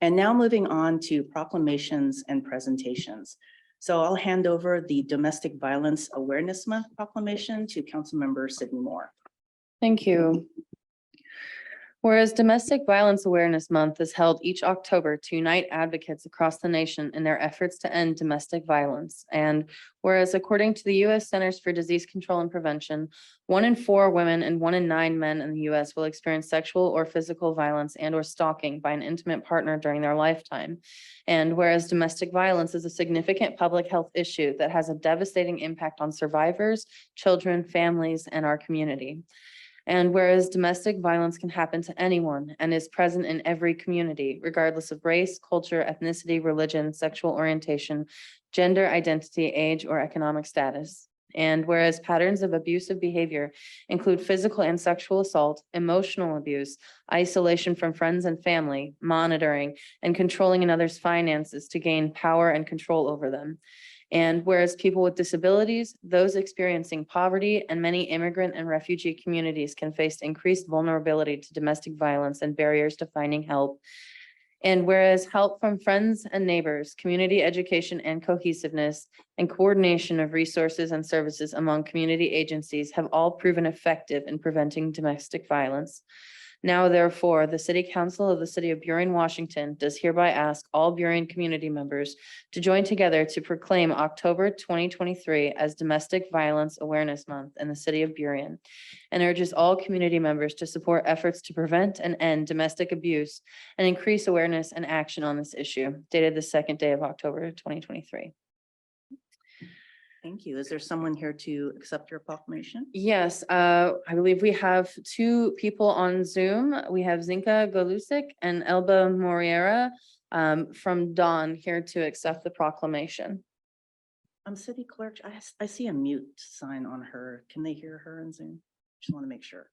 And now moving on to proclamations and presentations. So I'll hand over the Domestic Violence Awareness Month proclamation to Councilmember Sydney Moore. Thank you. Whereas Domestic Violence Awareness Month is held each October to unite advocates across the nation in their efforts to end domestic violence. And whereas according to the U.S. Centers for Disease Control and Prevention, 1 in 4 women and 1 in 9 men in the U.S. will experience sexual or physical violence and or stalking by an intimate partner during their lifetime. And whereas domestic violence is a significant public health issue that has a devastating impact on survivors, children, families, and our community. And whereas domestic violence can happen to anyone and is present in every community, regardless of race, culture, ethnicity, religion, sexual orientation, gender identity, age, or economic status. And whereas patterns of abusive behavior include physical and sexual assault, emotional abuse, isolation from friends and family, monitoring, and controlling another's finances to gain power and control over them. And whereas people with disabilities, those experiencing poverty, and many immigrant and refugee communities can face increased vulnerability to domestic violence and barriers to finding help. And whereas help from friends and neighbors, community education and cohesiveness, and coordination of resources and services among community agencies have all proven effective in preventing domestic violence. Now, therefore, the City Council of the City of Burien, Washington does hereby ask all Burien community members to join together to proclaim October 2023 as Domestic Violence Awareness Month in the City of Burien, and urges all community members to support efforts to prevent and end domestic abuse and increase awareness and action on this issue, dated the 2nd day of October 2023. Thank you. Is there someone here to accept your proclamation? Yes, I believe we have 2 people on Zoom. We have Zinka Galusic and Elba Moreira from Dawn here to accept the proclamation. City Clerk, I see a mute sign on her. Can they hear her in Zoom? Just want to make sure.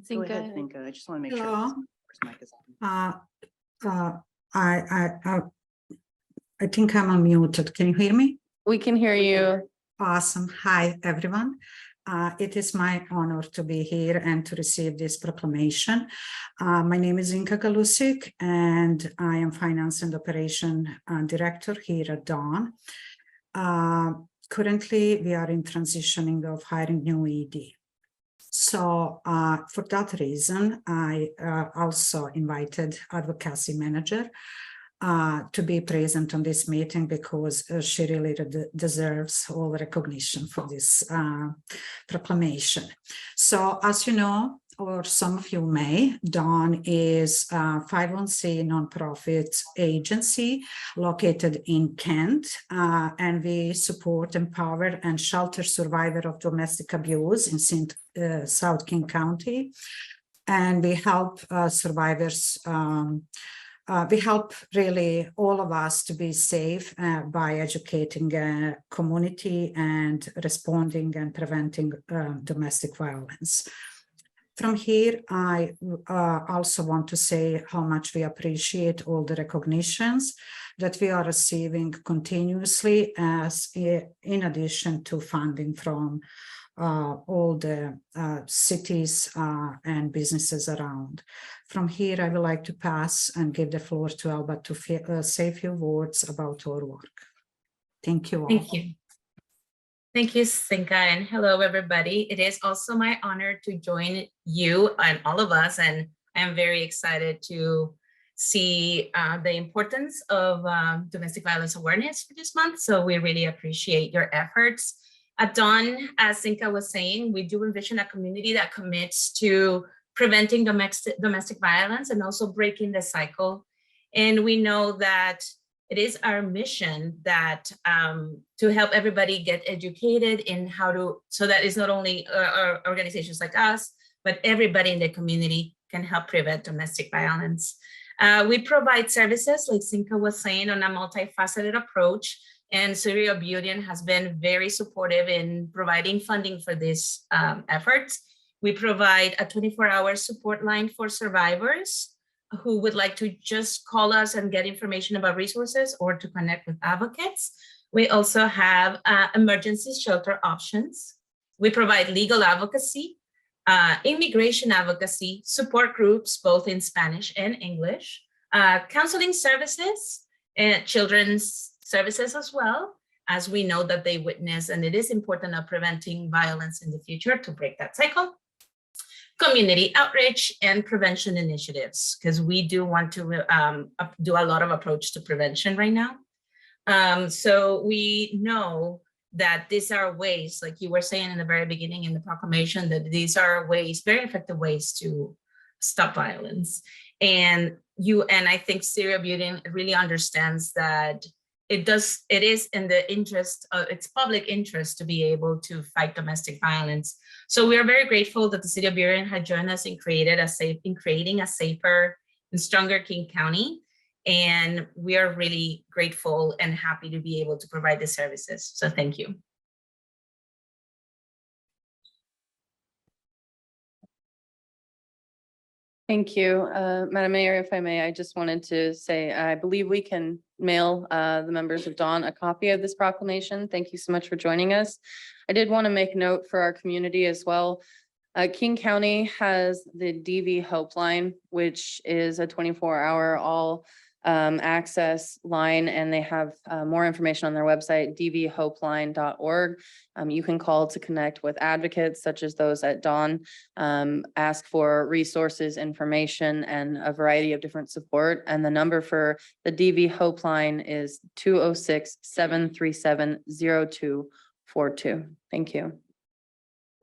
Go ahead, Zinka. I just want to make sure. Mic is on. I think I'm unmuted. Can you hear me? We can hear you. Awesome. Hi, everyone. It is my honor to be here and to receive this proclamation. My name is Zinka Galusic, and I am Finance and Operation Director here at Dawn. Currently, we are in transitioning of hiring new ED. So for that reason, I also invited advocacy manager to be present on this meeting because she really deserves all recognition for this proclamation. So as you know, or some of you may, Dawn is a 501c nonprofit agency located in Kent, and we support, empower, and shelter survivors of domestic abuse in South King County. And we help survivors, we help really all of us to be safe by educating community and responding and preventing domestic violence. From here, I also want to say how much we appreciate all the recognitions that we are receiving continuously, as in addition to funding from all the cities and businesses around. From here, I would like to pass and give the floor to Elba to say a few words about our work. Thank you all. Thank you. Thank you, Zinka, and hello, everybody. It is also my honor to join you and all of us, and I'm very excited to see the importance of domestic violence awareness for this month. So we really appreciate your efforts. At Dawn, as Zinka was saying, we do envision a community that commits to preventing domestic violence and also breaking the cycle. And we know that it is our mission that to help everybody get educated in how to, so that it's not only organizations like us, but everybody in the community can help prevent domestic violence. We provide services, like Zinka was saying, on a multifaceted approach, and City of Burien has been very supportive in providing funding for this efforts. We provide a 24-hour support line for survivors who would like to just call us and get information about resources or to connect with advocates. We also have emergency shelter options. We provide legal advocacy, immigration advocacy, support groups, both in Spanish and English, counseling services, and children's services as well, as we know that they witness, and it is important of preventing violence in the future to break that cycle. Community outreach and prevention initiatives, because we do want to do a lot of approach to prevention right now. So we know that these are ways, like you were saying in the very beginning in the proclamation, that these are ways, very effective ways to stop violence. And I think Syria Burien really understands that it is in the interest of its public interest to be able to fight domestic violence. So we are very grateful that the city of Burien had joined us in creating a safer and stronger King County. And we are really grateful and happy to be able to provide the services. So thank you. Thank you, Madam Mayor. If I may, I just wanted to say, I believe we can mail the members of Dawn a copy of this proclamation. Thank you so much for joining us. I did want to make note for our community as well. King County has the DV Hope Line, which is a 24-hour all access line, and they have more information on their website, dvhopeline.org. You can call to connect with advocates such as those at Dawn, ask for resources, information, and a variety of different support. And the number for the DV Hope Line is 206-737-0242. Thank you.